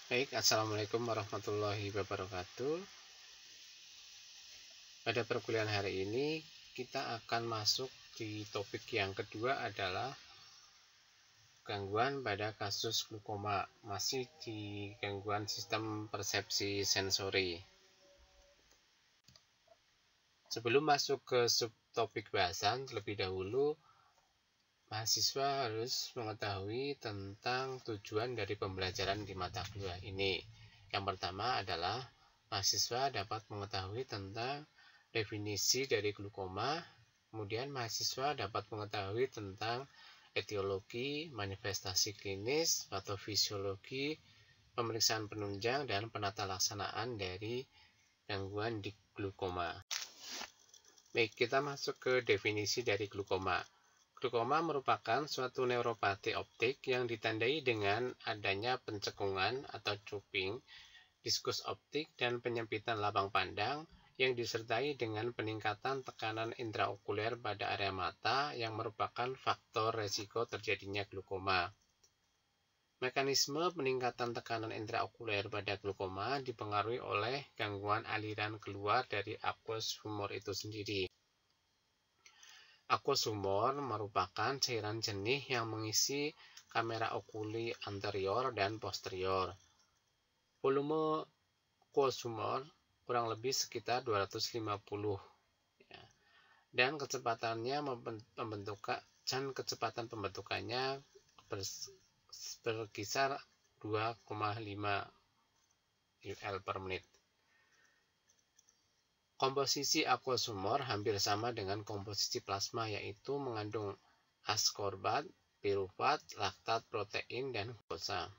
Baik, Assalamualaikum warahmatullahi wabarakatuh. Pada perkuliahan hari ini, kita akan masuk di topik yang kedua adalah gangguan pada kasus glukoma, masih di gangguan sistem persepsi sensori. Sebelum masuk ke subtopik bahasan, terlebih dahulu mahasiswa harus mengetahui tentang tujuan dari pembelajaran di mata kuliah ini. Yang pertama adalah mahasiswa dapat mengetahui tentang definisi dari glukoma, kemudian mahasiswa dapat mengetahui tentang etiologi, manifestasi klinis, patofisiologi, pemeriksaan penunjang, dan penata laksanaan dari gangguan di glukoma. Baik, kita masuk ke definisi dari glukoma. Glukoma merupakan suatu neuropati optik yang ditandai dengan adanya pencekungan atau drooping diskus optik dan penyempitan lapang pandang yang disertai dengan peningkatan tekanan intraokuler pada area mata yang merupakan faktor resiko terjadinya glukoma. Mekanisme peningkatan tekanan intraokuler pada glukoma dipengaruhi oleh gangguan aliran keluar dari aqueous humor itu sendiri. Aqueous humor merupakan cairan jernih yang mengisi kamera okuli anterior dan posterior. Volume aqueous humor kurang lebih sekitar 250 ya. Dan kecepatan pembentukannya berkisar 2,5 UL per menit. Komposisi aqueous humor hampir sama dengan komposisi plasma, yaitu mengandung askorbat, pirufat, laktat, protein, dan glukosa.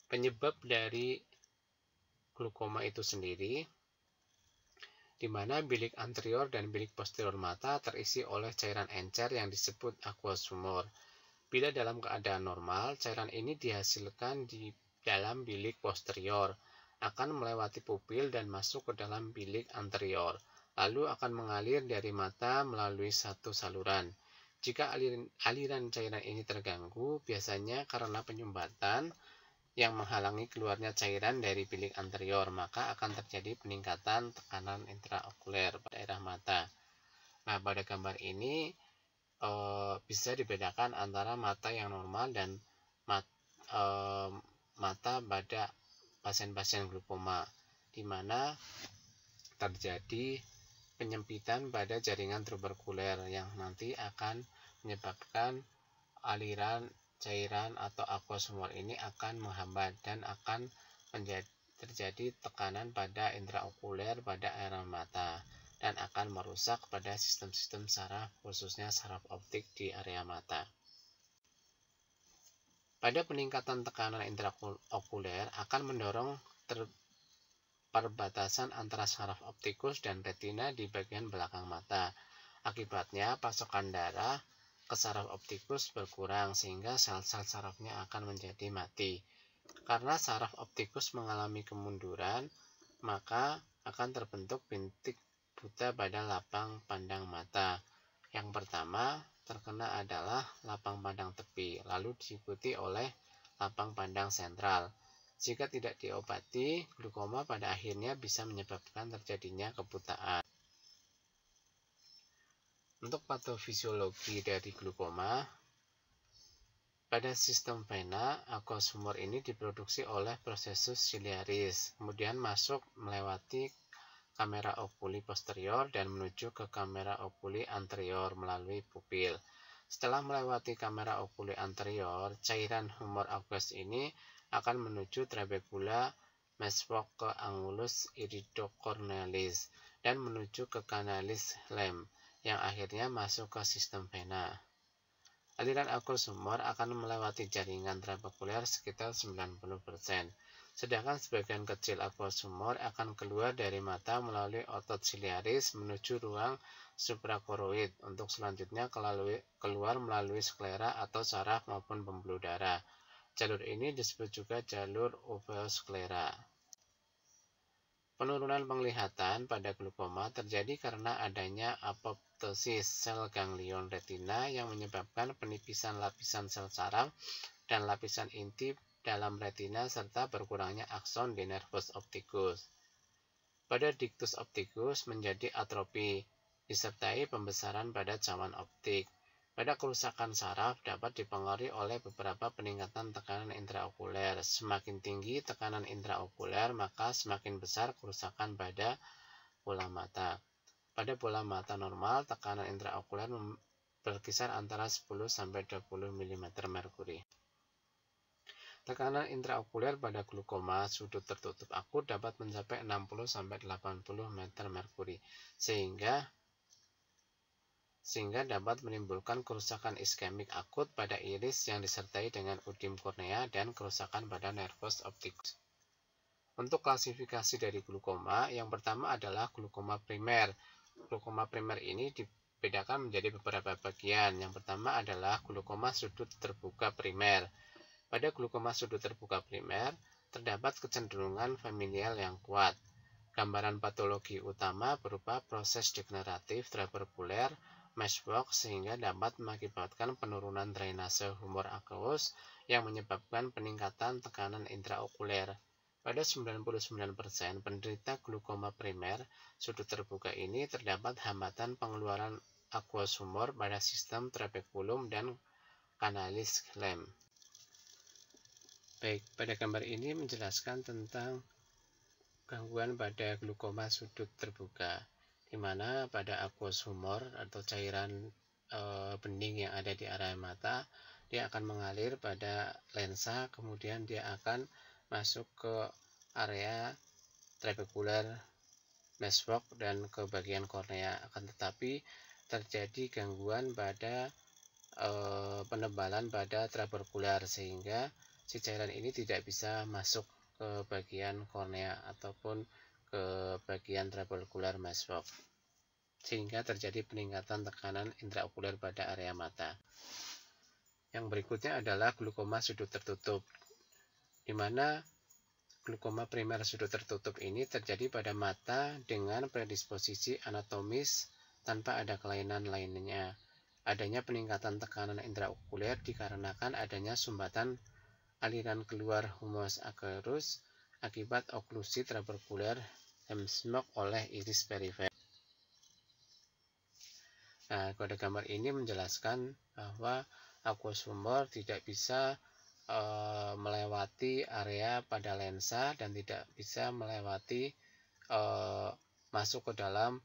Penyebab dari glukoma itu sendiri, di mana bilik anterior dan bilik posterior mata terisi oleh cairan encer yang disebut aqueous humor. Bila dalam keadaan normal, cairan ini dihasilkan di dalam bilik posterior, akan melewati pupil dan masuk ke dalam bilik anterior, lalu akan mengalir dari mata melalui satu saluran. Jika aliran cairan ini terganggu, biasanya karena penyumbatan yang menghalangi keluarnya cairan dari bilik anterior, maka akan terjadi peningkatan tekanan intraokuler pada daerah mata. Nah, pada gambar ini bisa dibedakan antara mata yang normal dan mata pada pasien-pasien glukoma, di mana terjadi penyempitan pada jaringan tuberkuler yang nanti akan menyebabkan aliran cairan atau aqueous humor ini akan menghambat dan akan terjadi tekanan pada intraokuler pada area mata dan akan merusak pada sistem-sistem saraf, khususnya saraf optik di area mata. Pada peningkatan tekanan intraokuler akan mendorong perbatasan antara saraf optikus dan retina di bagian belakang mata. Akibatnya, pasokan darah ke saraf optikus berkurang sehingga sel-sel sarafnya akan menjadi mati. Karena saraf optikus mengalami kemunduran, maka akan terbentuk bintik buta pada lapang pandang mata. Yang pertama terkena adalah lapang pandang tepi, lalu diikuti oleh lapang pandang sentral. Jika tidak diobati, glukoma pada akhirnya bisa menyebabkan terjadinya kebutaan. Untuk patofisiologi dari glukoma, pada sistem vena, aqueous humor ini diproduksi oleh prosesus ciliaris, kemudian masuk melewati kamera okuli posterior dan menuju ke kamera okuli anterior melalui pupil. Setelah melewati kamera okuli anterior, cairan humor aqueous ini akan menuju trabecula mesvoc ke angulus iridocornealis dan menuju ke canalis lem yang akhirnya masuk ke sistem vena. Aliran aqueous humor akan melewati jaringan trabekuler sekitar 90%, sedangkan sebagian kecil aqueous humor akan keluar dari mata melalui otot ciliaris menuju ruang suprachoroid untuk selanjutnya keluar melalui sklera atau saraf maupun pembuluh darah. Jalur ini disebut juga jalur uveosklera. Penurunan penglihatan pada glukoma terjadi karena adanya apoptosis sel ganglion retina yang menyebabkan penipisan lapisan sel saraf dan lapisan inti dalam retina serta berkurangnya akson di nervus opticus. Pada ductus opticus menjadi atrofi, disertai pembesaran pada cawan optik. Pada kerusakan saraf dapat dipengaruhi oleh beberapa peningkatan tekanan intraokuler. Semakin tinggi tekanan intraokuler, maka semakin besar kerusakan pada bola mata. Pada bola mata normal, tekanan intraokuler berkisar antara 10-20 mm merkuri. Tekanan intraokuler pada glaukoma sudut tertutup akut dapat mencapai 60-80 meter merkuri, sehingga dapat menimbulkan kerusakan iskemik akut pada iris yang disertai dengan udim kornea dan kerusakan pada nervus opticus. Untuk klasifikasi dari glaukoma, yang pertama adalah glaukoma primer. Glaukoma primer ini dibedakan menjadi beberapa bagian. Yang pertama adalah glaukoma sudut terbuka primer. Pada glaukoma sudut terbuka primer, terdapat kecenderungan familial yang kuat. Gambaran patologi utama berupa proses degeneratif trabekuler meshwork sehingga dapat mengakibatkan penurunan drainase humor aqueous yang menyebabkan peningkatan tekanan intraokuler. Pada 99% penderita glaukoma primer sudut terbuka ini terdapat hambatan pengeluaran aqueous humor pada sistem trabeculum dan canalis clamp. Baik, pada gambar ini menjelaskan tentang gangguan pada glaukoma sudut terbuka, di mana pada aqueous humor atau cairan bening yang ada di area mata, dia akan mengalir pada lensa, kemudian dia akan masuk ke area trabecular meshwork dan ke bagian kornea. Akan tetapi terjadi gangguan pada penebalan pada trabecular sehingga si cairan ini tidak bisa masuk ke bagian kornea ataupun ke bagian trabecular meshwork, sehingga terjadi peningkatan tekanan intraokuler pada area mata. Yang berikutnya adalah glaukoma sudut tertutup, di mana glaukoma primer sudut tertutup ini terjadi pada mata dengan predisposisi anatomis tanpa ada kelainan lainnya. Adanya peningkatan tekanan intraokuler dikarenakan adanya sumbatan aliran keluar humus aqueous akibat oklusi trabecular hemsmock oleh iris perifer. Nah, pada gambar ini menjelaskan bahwa aqueous humor tidak bisa melewati area pada lensa dan tidak bisa melewati masuk ke dalam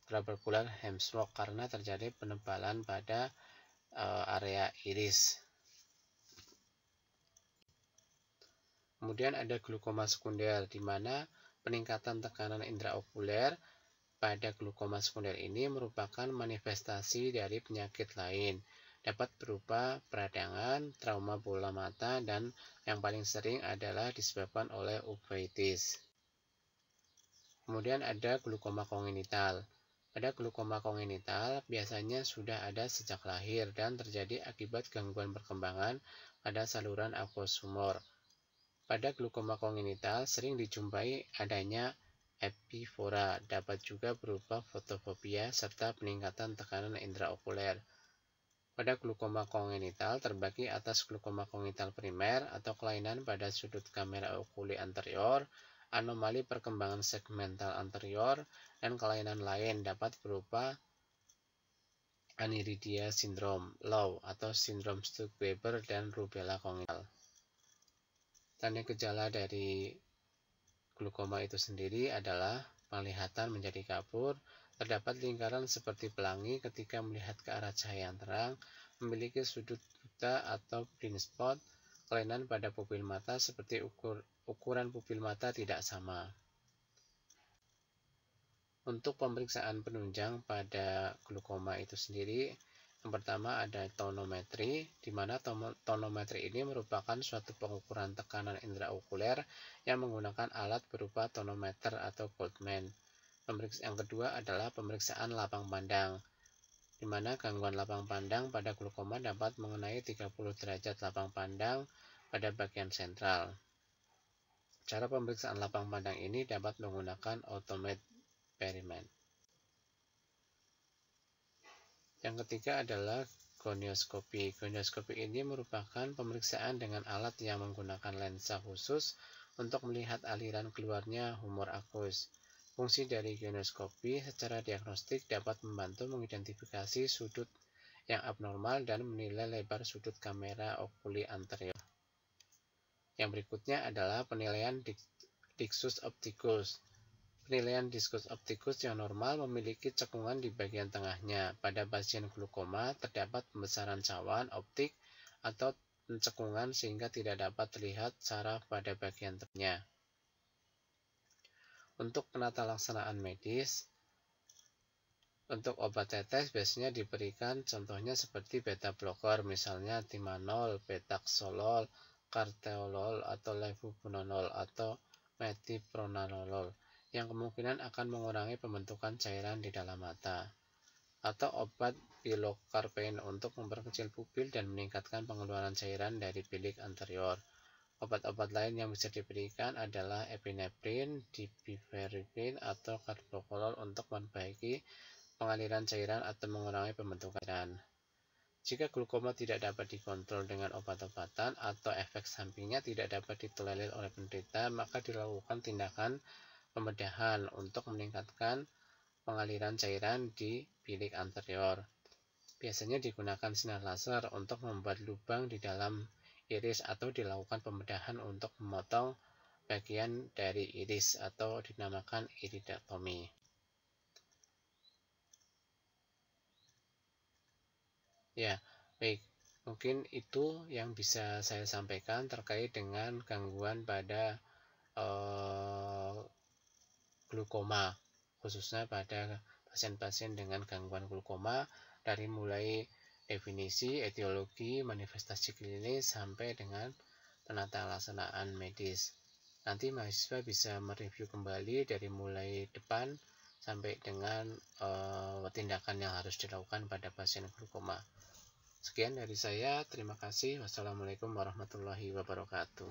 trabecular hemsmock karena terjadi penebalan pada area iris. Kemudian ada glaukoma sekunder, di mana peningkatan tekanan intraokuler pada glaukoma sekunder ini merupakan manifestasi dari penyakit lain. Dapat berupa peradangan, trauma bola mata, dan yang paling sering adalah disebabkan oleh uveitis. Kemudian ada glaukoma kongenital. Pada glaukoma kongenital biasanya sudah ada sejak lahir dan terjadi akibat gangguan perkembangan pada saluran aqueous humor. Pada glaukoma kongenital sering dijumpai adanya epifora, dapat juga berupa fotofobia serta peningkatan tekanan intraokuler. Pada glaukoma kongenital terbagi atas glaukoma kongenital primer atau kelainan pada sudut kamera okuli anterior, anomali perkembangan segmental anterior, dan kelainan lain dapat berupa aniridia syndrome, Low, atau sindrom Stuck-Weber, dan rubella kongenital. Tanda gejala dari glaukoma itu sendiri adalah penglihatan menjadi kabur, terdapat lingkaran seperti pelangi ketika melihat ke arah cahaya yang terang, memiliki sudut buta atau blind spot, kelainan pada pupil mata seperti ukuran pupil mata tidak sama. Untuk pemeriksaan penunjang pada glaukoma itu sendiri, yang pertama ada tonometri, di mana tonometri ini merupakan suatu pengukuran tekanan intraokuler yang menggunakan alat berupa tonometer atau Goldman. Yang kedua adalah pemeriksaan lapang pandang, di mana gangguan lapang pandang pada glaukoma dapat mengenai 30 derajat lapang pandang pada bagian sentral. Cara pemeriksaan lapang pandang ini dapat menggunakan automated experiment. Yang ketiga adalah gonioskopi. Gonioskopi ini merupakan pemeriksaan dengan alat yang menggunakan lensa khusus untuk melihat aliran keluarnya humor akus. Fungsi dari gonioskopi secara diagnostik dapat membantu mengidentifikasi sudut yang abnormal dan menilai lebar sudut kamera okuli anterior. Yang berikutnya adalah penilaian diskus optikus. Penilaian diskus optikus yang normal memiliki cekungan di bagian tengahnya. Pada pasien glaukoma terdapat pembesaran cawan optik atau cekungan sehingga tidak dapat terlihat saraf pada bagian tengahnya. Untuk penata laksanaan medis, untuk obat tetes biasanya diberikan contohnya seperti beta blocker, misalnya timanol, betaxolol, carteolol, atau levuburonol, atau metipronanolol, yang kemungkinan akan mengurangi pembentukan cairan di dalam mata. Atau obat pilocarpine untuk memperkecil pupil dan meningkatkan pengeluaran cairan dari bilik anterior. Obat-obat lain yang bisa diberikan adalah epinefrin, dipiferin, atau carbocolol untuk memperbaiki pengaliran cairan atau mengurangi pembentukan cairan. Jika glaukoma tidak dapat dikontrol dengan obat-obatan atau efek sampingnya tidak dapat ditolerir oleh penderita, maka dilakukan tindakan pembedahan untuk meningkatkan pengaliran cairan di bilik anterior. Biasanya digunakan sinar laser untuk membuat lubang di dalam iris atau dilakukan pembedahan untuk memotong bagian dari iris atau dinamakan iridektomi. Ya, baik. Mungkin itu yang bisa saya sampaikan terkait dengan gangguan pada glaukoma, khususnya pada pasien-pasien dengan gangguan glaukoma, dari mulai definisi, etiologi, manifestasi klinis, sampai dengan penata laksanaan medis. Nanti mahasiswa bisa mereview kembali dari mulai depan sampai dengan tindakan yang harus dilakukan pada pasien glaukoma. Sekian dari saya, terima kasih. Wassalamualaikum warahmatullahi wabarakatuh.